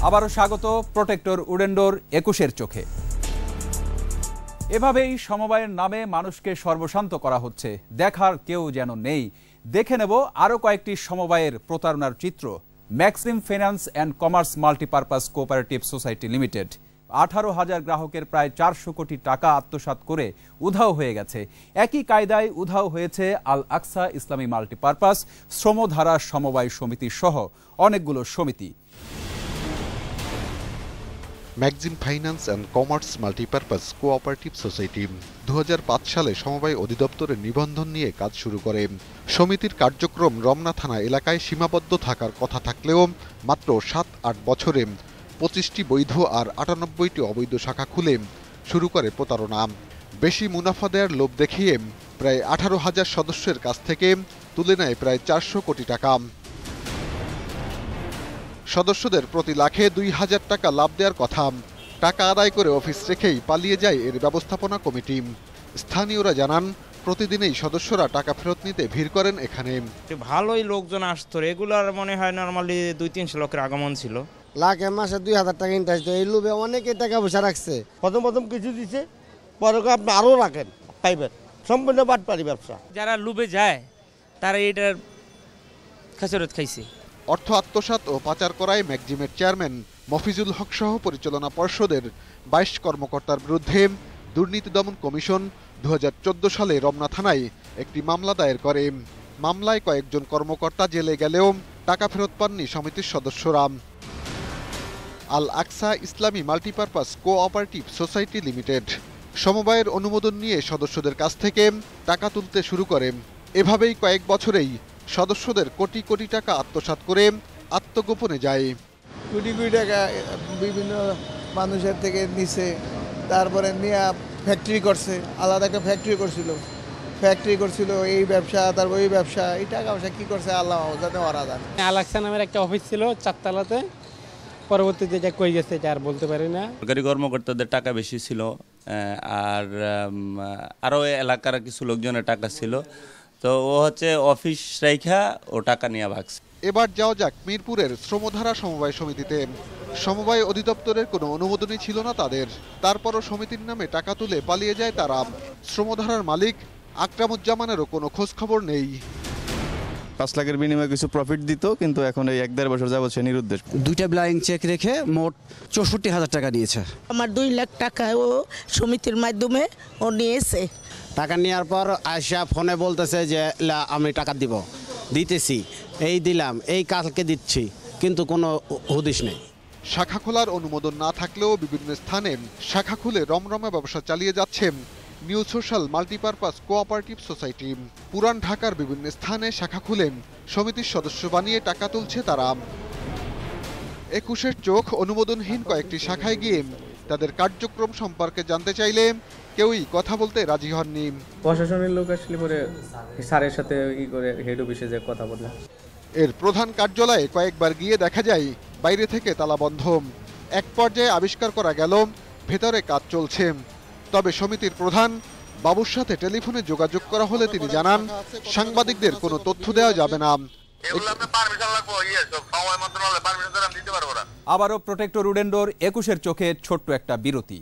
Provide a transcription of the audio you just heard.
আবারও স্বাগত প্রোটেক্টর উডেন্ডোর ২১-এর চোখে। এভাবেই সমবায়ের নামে মানুষকে সর্বশান্ত করা হচ্ছে, দেখার কেউ যেন নেই। দেখে নেব আরও কয়েকটি সমবায়ের প্রতারণার চিত্র। Maxim finance and commerce multipurpose cooperative society limited ১৮,০০০ গ্রাহকের প্রায় ৪০০ কোটি টাকা আত্মসাৎ করে উধাও হয়ে গেছে। একই কায়দায় উধাও হয়েছে আল আকসা ইসলামী মাল্টিপারপাস শ্রমধারা সমবায় সমিতি সহ অনেকগুলো সমিতি। Maxim finance and commerce multipurpose cooperative society ২০০৫ সালে সমবায় অধিদপ্তরের নিবন্ধন নিয়ে কাজ শুরু করে। সমিতির কার্যক্রম রমনা থানা এলাকায় সীমাবদ্ধ থাকার কথা থাকলেও মাত্র ৭-৮ বছরে ২৫টি বৈধ আর ৯৮টি অবৈধ শাখা খুলে শুরু করে প্রতারণা। বেশি মুনাফা দেওয়ার লোভ দেখিয়ে প্রায় ১৮,০০০ সদস্যের কাছ থেকে তুলে নেয় প্রায় ৪০০ কোটি টাকা। সদস্যদের প্রতি লাখে ২,০০০ টাকা লাভ দেওয়ার কথা। টাকা আদায় করে অফিস রেখেই পালিয়ে যায় এর ব্যবস্থাপনা কমিটি। স্থানীয়রা জানান, প্রতিদিনই সদস্যরা টাকা ফেরত নিতে ভিড় করেন এখানে। ভালোই লোকজন আসতো, রেগুলার মনে হয় নর্মালি ২-৩০০ লোকের আগমন ছিল। লাখে মাসে ২,০০০ টাকা ইন্টারেস্ট। এই লোভে অনেকে টাকা পয়সা রাখছে। প্রথম কিছু দিচ্ছে, পরে আপনি আরও রাখেন, পাইবেন। সম্পূর্ণ বাটপারি ব্যবসা। যারা লোভে যায় তারা এটার খেসারত খাইছে। অর্থ আত্মসাৎ ও পাচার করায় ম্যাক্সিমের চেয়ারম্যান মফিজুল হক সহ পরিচালনা পর্ষদের ২২ কর্মকর্তার বিরুদ্ধে দুর্নীতি দমন কমিশন ২০১৪ সালে রমনা থানায় একটি মামলা দায়ের করে। মামলায় কয়েকজন কর্মকর্তা জেলে গেলেও টাকা ফেরত পাননি সমিতির সদস্যরা। আল আকসা ইসলামী মাল্টিপারপাস কোঅপারেটিভ সোসাইটি লিমিটেড সমবায়ের অনুমোদন নিয়ে সদস্যদের কাছ থেকে টাকা তুলতে শুরু করে। এভাবেই কয়েক বছরেই সদস্যদের কোটি কোটি টাকা আত্মসাৎ করে আত্মগোপনে যায়। কোটি কোটি টাকা বিভিন্ন মানুষের থেকে নিছে, তারপরে নিয়ে ফ্যাক্টরি করছে, আলাদা একটা ফ্যাক্টরি করছিল, এই ব্যবসা তারপর এই ব্যবসা, এই টাকা পয়সা কী করছে আল্লাহ জানে, ওরা জানে। আল আকসা নামের একটা অফিস ছিল ৪ তলাতে, পরবর্তীতে যা কই গেছে এটা আর বলতে পারি না। সরকারি কর্মকর্তাদের টাকা বেশি ছিল, আর আরও এলাকার কিছু লোকজনের টাকা ছিল, তো ও হচ্ছে অফিস রেখা ও টাকা নিয়ে ভাগছে। এবার যাওয়া যাক মিরপুরের শ্রমধারা সমবায় সমিতিতে। সমবায় অধিদপ্তরের কোনো অনুমোদনই ছিল না তাদের, তারপরও সমিতির নামে টাকা তুলে পালিয়ে যায় তারা। শ্রমধারার মালিক আকরামুজ্জামানেরও কোনো খোঁজ খবর নেই। ৫ লাখের বিনিময়ে কিছু প্রফিট দিত, কিন্তু এখন এই ১-১.৫ বছর যাবৎ সে নিরুদ্দেশ। 2টা ব্লাইং চেক রেখে মোট ৬৪,০০০ টাকা নিয়েছে। আমার ২ লাখ টাকা ও সমিতির মাধ্যমে ও নিয়েছে। টাকা নেওয়ার পর আয়সা ফোনে বলতেছে যে আমি টাকা দিতেছি, এই দিলাম, এই কালকে দিচ্ছি, কিন্তু কোনো হদিশ নেই। শাখা খোলার অনুমোদন না থাকলেও বিভিন্ন স্থানে শাখা খুলে রমরমা ব্যবসা চালিয়ে যাচ্ছে new social multipurpose cooperative society. পুরান ঢাকার বিভিন্ন স্থানে শাখা খুলে সমিতির সদস্য বানিয়ে টাকা তুলছে তারা। ২১-এর চোখ অনুমোদনহীন কয়েকটি শাখায় গিয়ে তাদের কার্যক্রম সম্পর্কে জানতে চাইলে কেউই কথা বলতে রাজি হননি। প্রশাসনের লোক আসলে পরে স্যারের সাথে কি করে হেড অফিসে যে কথা বলে। এর প্রধান কার্যালয়ে কয়েকবার গিয়ে দেখা যায় বাইরে থেকে তালা বন্ধ। এক পর্যায়ে আবিষ্কার করা গেল ভেতরে কাজ চলছে। তবে সমিতির প্রধান বাবুর সাথে টেলিফোনে যোগাযোগ করা হলে তিনি জানান, সাংবাদিকদের কোনো তথ্য দেওয়া যাবে না। আবারও প্রোটেক্টর উডেন্ডোর ২১-এর চোখে ছোট্ট একটা বিরতি।